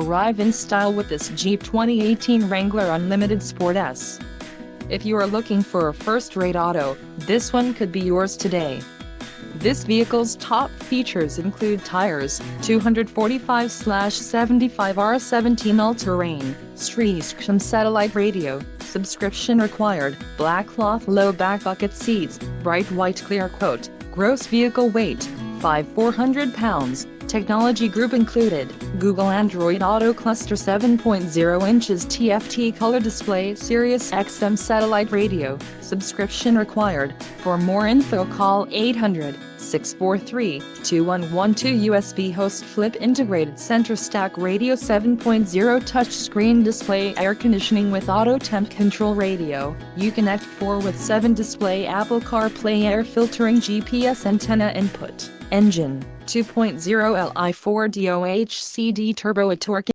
Arrive in style with this Jeep 2018 Wrangler Unlimited Sport S. If you are looking for a first-rate auto, this one could be yours today. This vehicle's top features include tires, 245/75R17 all-terrain, Stream satellite radio, subscription required, black cloth low back bucket seats, bright white clear coat, gross vehicle weight, 400 pounds, technology group included, Google Android Auto Cluster 7.0 inches TFT color display Sirius XM satellite radio, subscription required. For more info call 800-643-2112 USB host flip integrated center stack radio 7.0 touchscreen display air conditioning with auto temp control radio, Uconnect 4 with 7 display Apple CarPlay air filtering GPS antenna input, engine, 2.0 Li 4 DOHCD turbo torque